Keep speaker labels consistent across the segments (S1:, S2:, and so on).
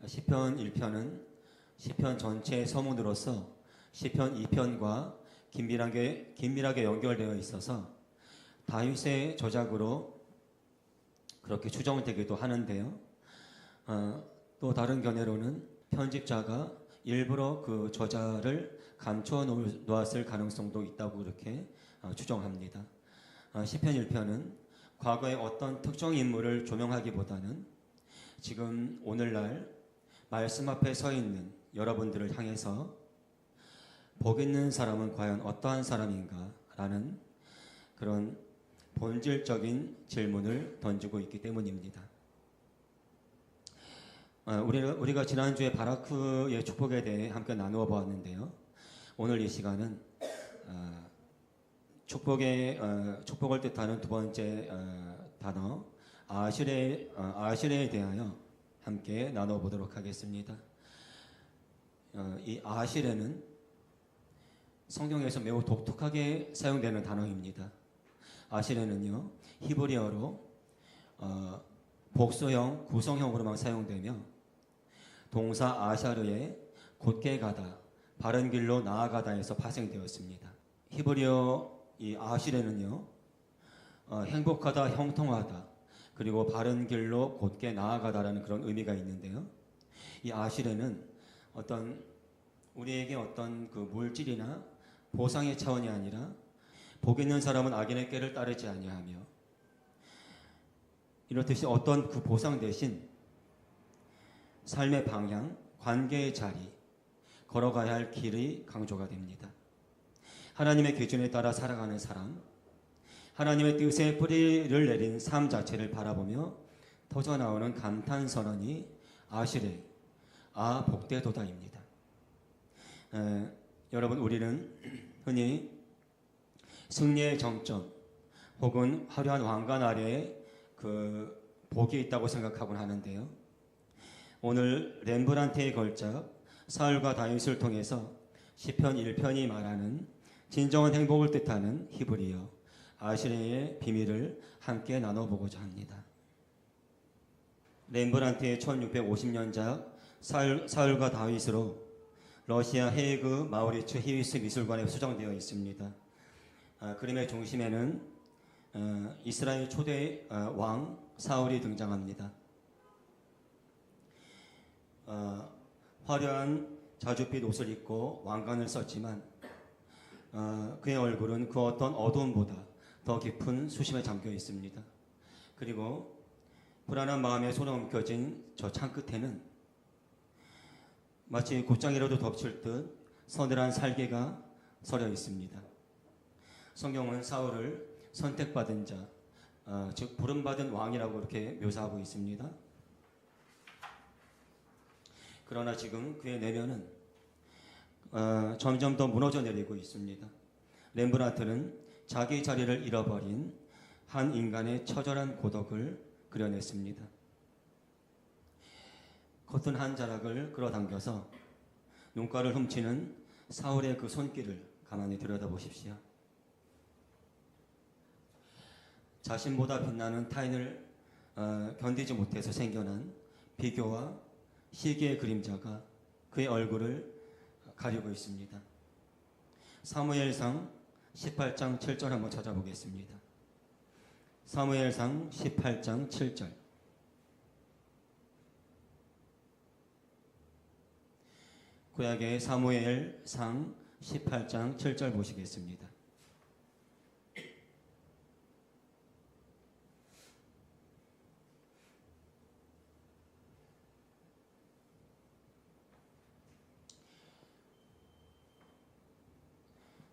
S1: 시편 1편은 시편 전체의 서문으로서 시편 2편과 긴밀하게 연결되어 있어서 다윗의 저작으로 그렇게 추정되기도 하는데요. 또 다른 견해로는 편집자가 일부러 그 저자를 감춰 놓았을 가능성도 있다고 이렇게 추정합니다. 시편 1편은 과거의 어떤 특정 인물을 조명하기보다는 지금 오늘날 말씀 앞에 서 있는 여러분들을 향해서 복 있는 사람은 과연 어떠한 사람인가 라는 그런 본질적인 질문을 던지고 있기 때문입니다. 우리가 지난주에 바라크의 축복에 대해 함께 나누어 보았는데요. 오늘 이 시간은 축복을 뜻하는 두 번째 단어 아시레에 대하여 함께 나눠 보도록 하겠습니다. 이 아시레는 성경에서 매우 독특하게 사용되는 단어입니다. 아시레는요, 히브리어로 복수형, 구성형으로만 사용되며 동사 아샤르에 곧게 가다, 바른 길로 나아가다에서 파생되었습니다. 히브리어 이 아시레는요, 행복하다, 형통하다, 그리고 바른 길로 곧게 나아가다라는 그런 의미가 있는데요. 이 아시레는 우리에게 어떤 그 물질이나 보상의 차원이 아니라 복 있는 사람은 악인의 꾀를 따르지 아니하며, 이렇듯이 어떤 그 보상 대신 삶의 방향, 관계의 자리, 걸어가야 할 길이 강조가 됩니다. 하나님의 기준에 따라 살아가는 사람, 하나님의 뜻에 뿌리를 내린 삶 자체를 바라보며 터져나오는 감탄선언이 아시레, 복되도다입니다. 여러분, 우리는 흔히 승리의 정점 혹은 화려한 왕관 아래에 그 복이 있다고 생각하곤 하는데요. 오늘 렘브란트의 걸작 사울과 다윗을 통해서 시편 1편이 말하는 진정한 행복을 뜻하는 히브리어 아시레의 비밀을 함께 나눠보고자 합니다. 렘브란트의 1650년작 사울과 다윗으로 러시아 헤이그 마우리츠 히위스 미술관에 수정되어 있습니다. 그림의 중심에는 이스라엘 초대 왕 사울이 등장합니다. 화려한 자줏빛 옷을 입고 왕관을 썼지만 그의 얼굴은 그 어떤 어두움보다 더 깊은 수심에 잠겨 있습니다. 그리고 불안한 마음에 손에 옮겨진 저 창끝에는 마치 곧장이라도 덮칠 듯 서늘한 살개가 서려 있습니다. 성경은 사울을 선택받은 자, 즉 부름받은 왕이라고 이렇게 묘사하고 있습니다. 그러나 지금 그의 내면은 점점 더 무너져 내리고 있습니다. 렘브란트는 자기 자리를 잃어버린 한 인간의 처절한 고독을 그려냈습니다. 겉은 한 자락을 끌어당겨서 눈가를 훔치는 사울의 그 손길을 가만히 들여다보십시오. 자신보다 빛나는 타인을 견디지 못해서 생겨난 비교와 시기의 그림자가 그의 얼굴을 가리고 있습니다. 사무엘상 18장 7절 한번 찾아보겠습니다. 사무엘상 18장 7절. 구약의 사무엘상 18장 7절 보시겠습니다.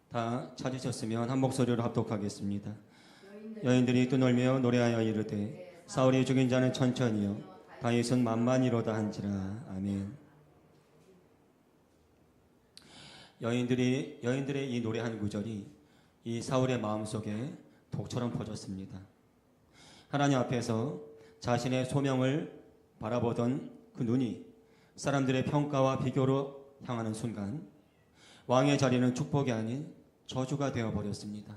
S1: 다 찾으셨으면 한 목소리로 합독하겠습니다. 여인들이 떠놀며 노래하여 이르되 사울이 죽인 자는 천천히요 다윗은 만만이로다 한지라. 아멘. 여인들의 이 노래한 구절이 이 사울의 마음속에 독처럼 퍼졌습니다. 하나님 앞에서 자신의 소명을 바라보던 그 눈이 사람들의 평가와 비교로 향하는 순간 왕의 자리는 축복이 아닌 저주가 되어버렸습니다.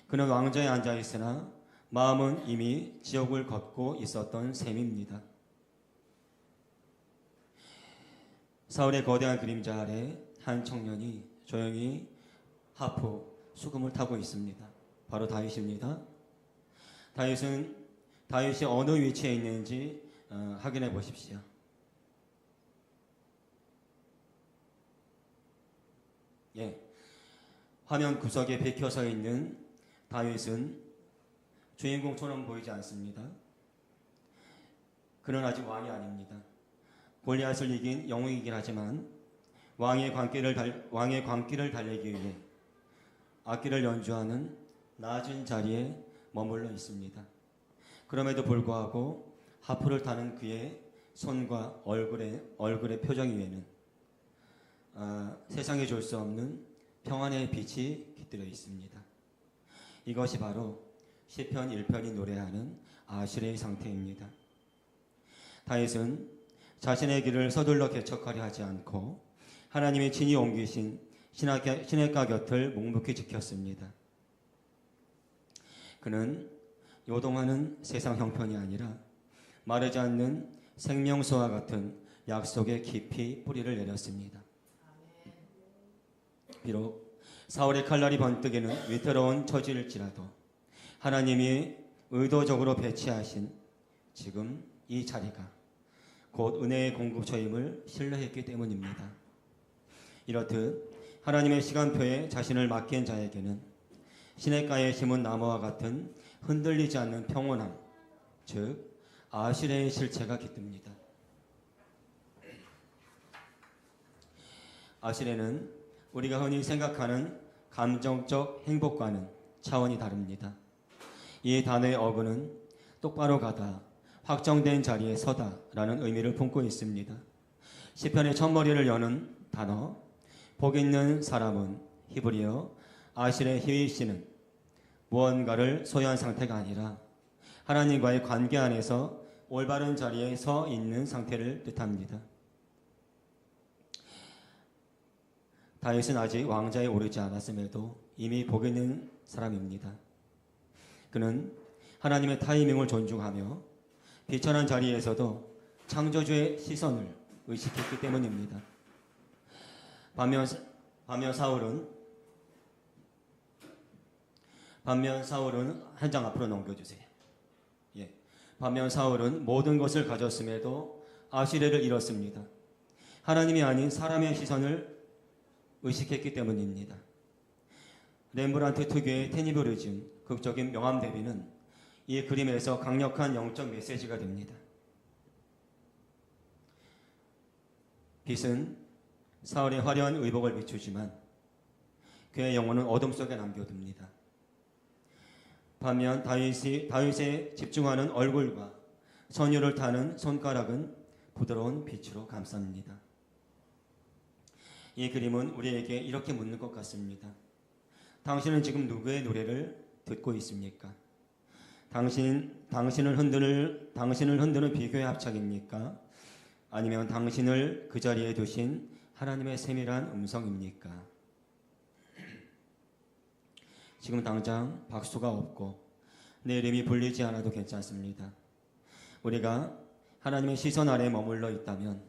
S1: 그는 왕좌에 앉아있으나 마음은 이미 지옥을 걷고 있었던 셈입니다. 사울의 거대한 그림자 아래 한 청년이 조용히 하프, 수금을 타고 있습니다. 바로 다윗입니다. 다윗이 어느 위치에 있는지 확인해 보십시오. 예, 화면 구석에 비켜서 있는 다윗은 주인공처럼 보이지 않습니다. 그는 아직 왕이 아닙니다. 골리앗을 이긴 영웅이긴 하지만 왕의 광기를 달래기 위해 악기를 연주하는 낮은 자리에 머물러 있습니다. 그럼에도 불구하고 하프를 타는 그의 손과 얼굴의 표정 위에는 세상에 줄 수 없는 평안의 빛이 깃들어 있습니다. 이것이 바로 시편 1편이 노래하는 아실의 상태입니다. 다윗은 자신의 길을 서둘러 개척하려 하지 않고 하나님의 친히 옮기신 시냇가 곁을 묵묵히 지켰습니다. 그는 요동하는 세상 형편이 아니라 마르지 않는 생명수와 같은 약속에 깊이 뿌리를 내렸습니다. 비록 사울의 칼날이 번뜩이는 위태로운 처지일지라도 하나님이 의도적으로 배치하신 지금 이 자리가 곧 은혜의 공급처임을 신뢰했기 때문입니다. 이렇듯 하나님의 시간표에 자신을 맡긴 자에게는 시냇가에 심은 나무와 같은 흔들리지 않는 평온함, 즉 아실의 실체가 깃듭니다. 아실에는 우리가 흔히 생각하는 감정적 행복과는 차원이 다릅니다. 이 단어의 어근은 똑바로 가다, 확정된 자리에 서다 라는 의미를 품고 있습니다. 시편의 첫머리를 여는 단어 복 있는 사람은 히브리어 아실의 히위시는 무언가를 소유한 상태가 아니라 하나님과의 관계 안에서 올바른 자리에 서 있는 상태를 뜻합니다. 다윗은 아직 왕자에 오르지 않았음에도 이미 복 있는 사람입니다. 그는 하나님의 타이밍을 존중하며 비천한 자리에서도 창조주의 시선을 의식했기 때문입니다. 반면 사울은 한 장 앞으로 넘겨주세요. 예. 반면 사울은 모든 것을 가졌음에도 아시레를 잃었습니다. 하나님이 아닌 사람의 시선을 의식했기 때문입니다. 렘브란트 특유의 테니브리즘, 극적인 명암 대비는 이 그림에서 강력한 영적 메시지가 됩니다. 빛은 사울의 화려한 의복을 비추지만 그의 영혼은 어둠 속에 남겨둡니다. 반면 다윗에 집중하는 얼굴과 선율을 타는 손가락은 부드러운 빛으로 감쌉니다. 이 그림은 우리에게 이렇게 묻는 것 같습니다. 당신은 지금 누구의 노래를 듣고 있습니까? 당신을 흔드는 비교의 합작입니까? 아니면 당신을 그 자리에 두신 하나님의 세밀한 음성입니까? 지금 당장 박수가 없고 내 이름이 불리지 않아도 괜찮습니다. 우리가 하나님의 시선 아래 머물러 있다면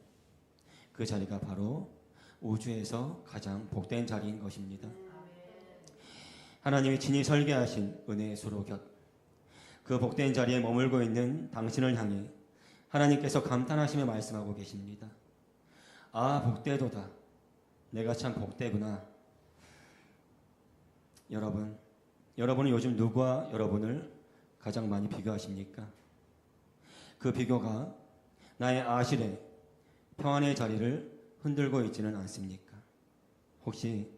S1: 그 자리가 바로 우주에서 가장 복된 자리인 것입니다. 하나님이 친히 설계하신 은혜의 수로 곁, 그 복된 자리에 머물고 있는 당신을 향해 하나님께서 감탄하시며 말씀하고 계십니다. 아, 복되도다. 내가 참 복되구나. 여러분은 요즘 누구와 여러분을 가장 많이 비교하십니까? 그 비교가 나의 아실의 평안의 자리를 흔들고 있지는 않습니까? 혹시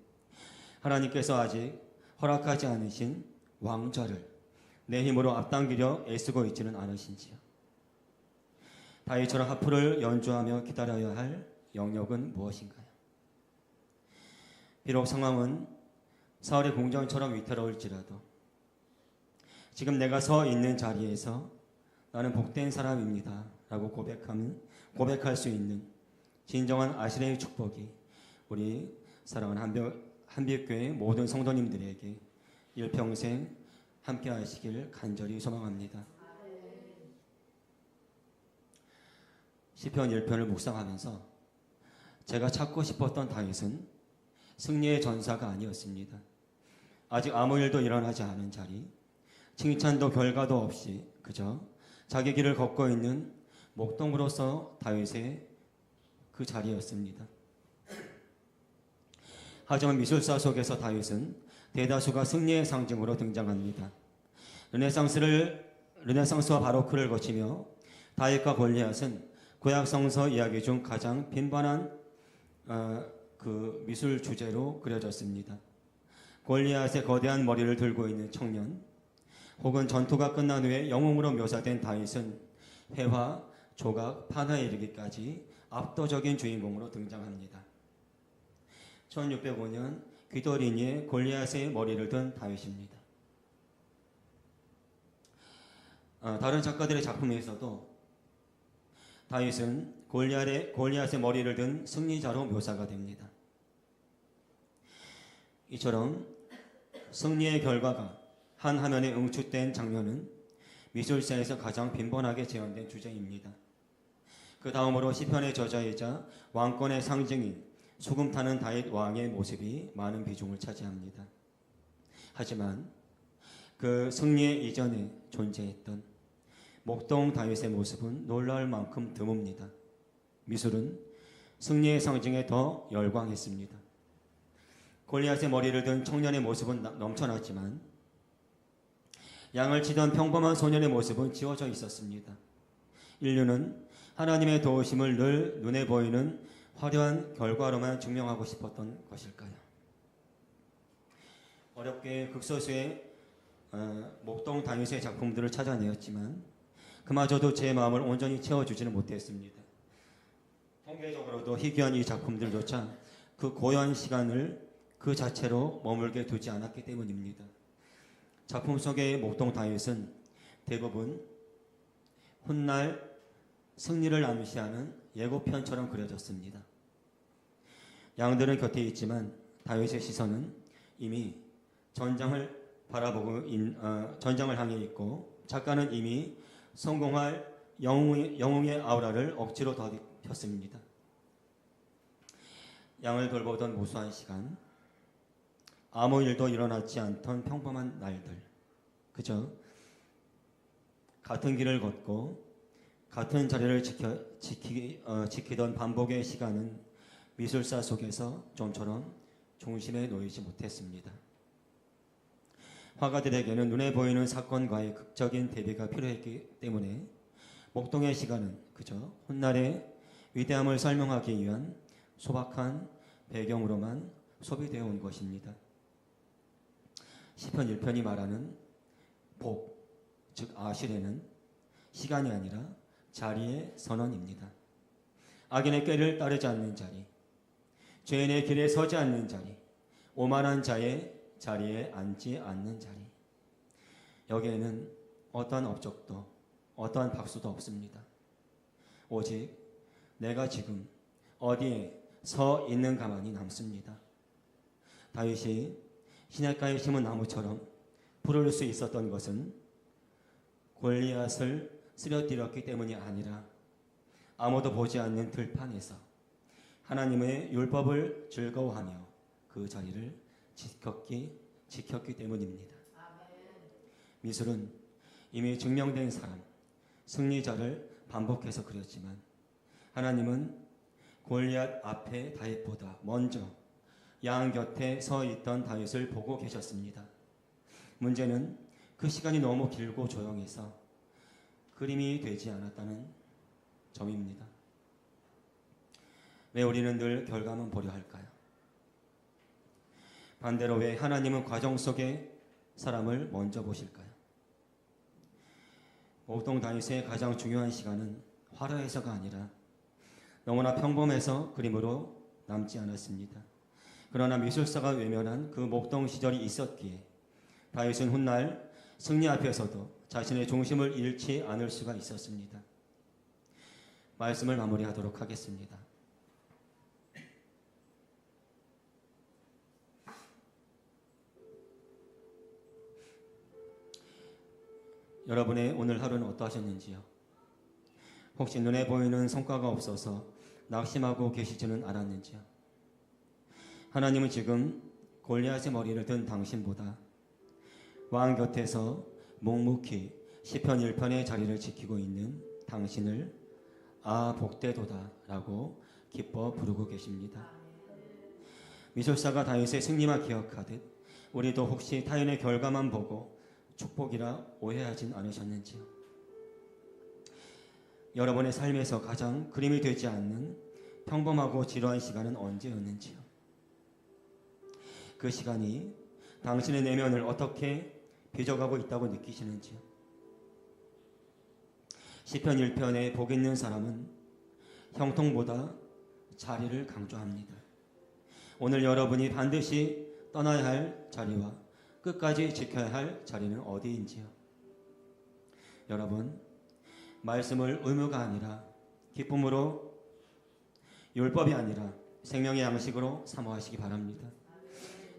S1: 하나님께서 아직 허락하지 않으신 왕좌를 내 힘으로 앞당기려 애쓰고 있지는 않으신지요? 다윗처럼 하프를 연주하며 기다려야 할 영역은 무엇인가요? 비록 상황은 사울의 궁정처럼 위태로울지라도 지금 내가 서 있는 자리에서 나는 복된 사람입니다 라고 고백할 수 있는 진정한 아실의 축복이 우리 사랑하는 한빛교회 모든 성도님들에게 일평생 함께 하시길 간절히 소망합니다. 시편 1편을 묵상하면서 제가 찾고 싶었던 다윗은 승리의 전사가 아니었습니다. 아직 아무 일도 일어나지 않은 자리, 칭찬도 결과도 없이 그저 자기 길을 걷고 있는 목동으로서 다윗의 그 자리였습니다. 하지만 미술사 속에서 다윗은 대다수가 승리의 상징으로 등장합니다. 르네상스와 바로크를 거치며 다윗과 골리앗은 구약 성서 이야기 중 가장 빈번한 그 미술 주제로 그려졌습니다. 골리앗의 거대한 머리를 들고 있는 청년, 혹은 전투가 끝난 후에 영웅으로 묘사된 다윗은 회화, 조각, 판화에 이르기까지 압도적인 주인공으로 등장합니다. 1605년 귀도리니의 골리앗의 머리를 든 다윗입니다. 다른 작가들의 작품에서도 다윗은 골리앗의 머리를 든 승리자로 묘사가 됩니다. 이처럼 승리의 결과가 한 화면에 응축된 장면은 미술사에서 가장 빈번하게 재현된 주제입니다. 그 다음으로 시편의 저자이자 왕권의 상징인 수금 타는 다윗 왕의 모습이 많은 비중을 차지합니다. 하지만 그 승리의 이전에 존재했던 목동 다윗의 모습은 놀라울 만큼 드뭅니다. 미술은 승리의 상징에 더 열광했습니다. 골리앗의 머리를 든 청년의 모습은 넘쳐났지만 양을 치던 평범한 소년의 모습은 지워져 있었습니다. 인류는 하나님의 도우심을 늘 눈에 보이는 화려한 결과로만 증명하고 싶었던 것일까요? 어렵게 극소수의 목동 다윗의 작품들을 찾아내었지만 그마저도 제 마음을 온전히 채워주지는 못했습니다. 통계적으로도 희귀한 이 작품들조차 그 고요한 시간을 그 자체로 머물게 두지 않았기 때문입니다. 작품 속의 목동 다윗은 대부분 훗날 승리를 암시하는 예고편처럼 그려졌습니다. 양들은 곁에 있지만 다윗의 시선은 이미 전장을 향해 있고 작가는 이미 성공할 영웅의 아우라를 억지로 덧입혔습니다. 양을 돌보던 무수한 시간, 아무 일도 일어나지 않던 평범한 날들, 그저 같은 길을 걷고 같은 자리를 지키던 반복의 시간은 미술사 속에서 좀처럼 중심에 놓이지 못했습니다. 화가들에게는 눈에 보이는 사건과의 극적인 대비가 필요했기 때문에 목동의 시간은 그저 훗날의 위대함을 설명하기 위한 소박한 배경으로만 소비되어 온 것입니다. 시편 1편이 말하는 복, 즉 아실에는 시간이 아니라 자리의 선언입니다. 악인의 꾀를 따르지 않는 자리, 죄인의 길에 서지 않는 자리, 오만한 자의 자리에 앉지 않는 자리. 여기에는 어떠한 업적도 어떠한 박수도 없습니다. 오직 내가 지금 어디에 서 있는가만이 남습니다. 다윗이 시냇가에 심은 나무처럼 부를 수 있었던 것은 골리앗을 쓰러뜨렸기 때문이 아니라 아무도 보지 않는 들판에서 하나님의 율법을 즐거워하며 그 자리를 지켰기 때문입니다. 미술은 이미 증명된 사람, 승리자를 반복해서 그렸지만 하나님은 골리앗 앞에 다윗보다 먼저 양 곁에 서 있던 다윗을 보고 계셨습니다. 문제는 그 시간이 너무 길고 조용해서 그림이 되지 않았다는 점입니다. 왜 우리는 늘 결과만 보려 할까요? 반대로 왜 하나님은 과정 속에 사람을 먼저 보실까요? 목동 다윗의 가장 중요한 시간은 화려해서가 아니라 너무나 평범해서 그림으로 남지 않았습니다. 그러나 미술사가 외면한 그 목동 시절이 있었기에 다윗은 훗날 승리 앞에서도 자신의 중심을 잃지 않을 수가 있었습니다. 말씀을 마무리하도록 하겠습니다. 여러분의 오늘 하루는 어떠하셨는지요? 혹시 눈에 보이는 성과가 없어서 낙심하고 계시지는 않았는지요? 하나님은 지금 골리앗의 머리를 든 당신보다 왕 곁에서 묵묵히 시편 1편의 자리를 지키고 있는 당신을 복되도다라고 기뻐 부르고 계십니다. 미술사가 다윗의 승리만 기억하듯 우리도 혹시 타인의 결과만 보고 축복이라 오해하진 않으셨는지요? 여러분의 삶에서 가장 그림이 되지 않는 평범하고 지루한 시간은 언제였는지요? 그 시간이 당신의 내면을 어떻게 빚어가고 있다고 느끼시는지요? 시편 1편에 복 있는 사람은 형통보다 자리를 강조합니다. 오늘 여러분이 반드시 떠나야 할 자리와 끝까지 지켜야 할 자리는 어디인지요? 여러분, 말씀을 의무가 아니라 기쁨으로, 율법이 아니라 생명의 양식으로 사모하시기 바랍니다.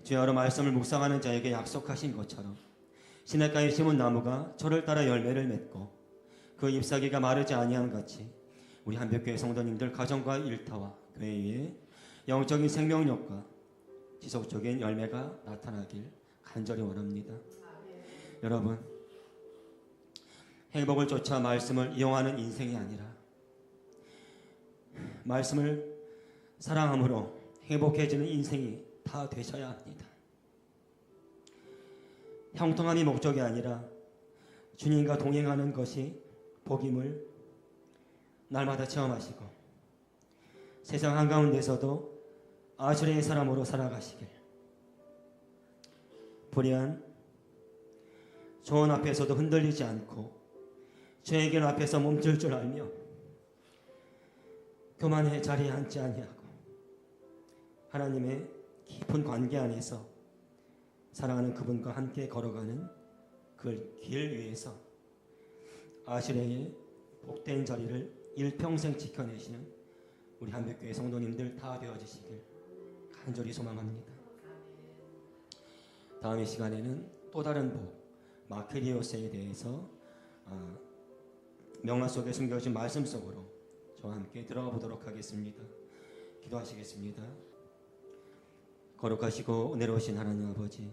S1: 주야로 말씀을 묵상하는 자에게 약속하신 것처럼 시냇가에 심은 나무가 철을 따라 열매를 맺고 그 잎사귀가 마르지 아니함 같이 우리 한벽교회 성도님들 가정과 일터와 교회에 영적인 생명력과 지속적인 열매가 나타나길 간절히 원합니다. 여러분, 행복을 쫓아 말씀을 이용하는 인생이 아니라 말씀을 사랑함으로 행복해지는 인생이 다 되셔야 합니다. 형통함이 목적이 아니라 주님과 동행하는 것이 복임을 날마다 체험하시고 세상 한가운데서도 아수르의 사람으로 살아가시길, 불의한 조언 앞에서도 흔들리지 않고 죄의 길 앞에서 멈출 줄 알며 교만의 자리에 앉지 아니하고 하나님의 깊은 관계 안에서 사랑하는 그분과 함께 걸어가는 그 길 위에서 아수르의 복된 자리를 일평생 지켜내시는 우리 한백교회 성도님들 다 되어주시길 간절히 소망합니다. 다음 이 시간에는 또 다른 복, 마크리오스에 대해서 명화 속에 숨겨진 말씀 속으로 저와 함께 들어가 보도록 하겠습니다. 기도하시겠습니다. 거룩하시고 은혜로우신 하나님 아버지,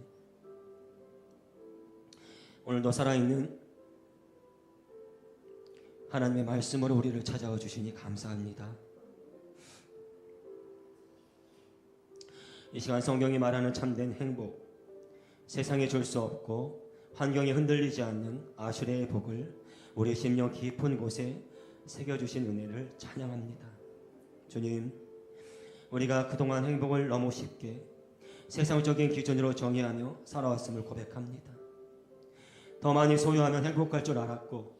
S1: 오늘도 살아있는 하나님의 말씀으로 우리를 찾아와 주시니 감사합니다. 이 시간 성경이 말하는 참된 행복, 세상에 줄 수 없고 환경에 흔들리지 않는 아수르의 복을 우리 심령 깊은 곳에 새겨주신 은혜를 찬양합니다. 주님, 우리가 그동안 행복을 너무 쉽게 세상적인 기준으로 정의하며 살아왔음을 고백합니다. 더 많이 소유하면 행복할 줄 알았고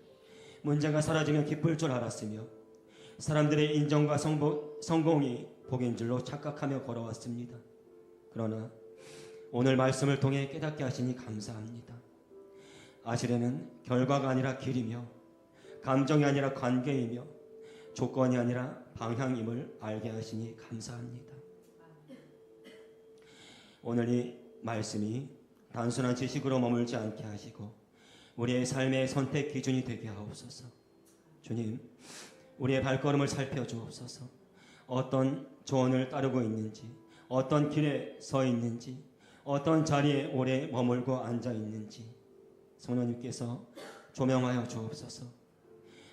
S1: 문제가 사라지면 기쁠 줄 알았으며 사람들의 인정과 성공이 복인 줄로 착각하며 걸어왔습니다. 그러나 오늘 말씀을 통해 깨닫게 하시니 감사합니다. 아수르는 결과가 아니라 길이며 감정이 아니라 관계이며 조건이 아니라 방향임을 알게 하시니 감사합니다. 오늘 이 말씀이 단순한 지식으로 머물지 않게 하시고 우리의 삶의 선택 기준이 되게 하옵소서. 주님, 우리의 발걸음을 살펴주옵소서. 어떤 조언을 따르고 있는지, 어떤 길에 서 있는지, 어떤 자리에 오래 머물고 앉아 있는지 성령님께서 조명하여 주옵소서.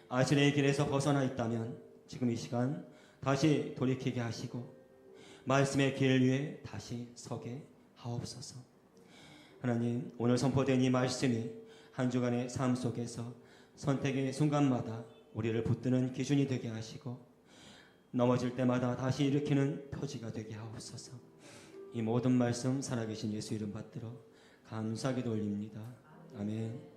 S1: 아수르의 길에서 벗어나 있다면 지금 이 시간 다시 돌이키게 하시고 말씀의 길 위에 다시 서게 하옵소서. 하나님, 오늘 선포된 이 말씀이 한 주간의 삶 속에서 선택의 순간마다 우리를 붙드는 기준이 되게 하시고 넘어질 때마다 다시 일으키는 표지가 되게 하옵소서. 이 모든 말씀 살아계신 예수 이름 받들어 감사하게 돌립니다. 아멘.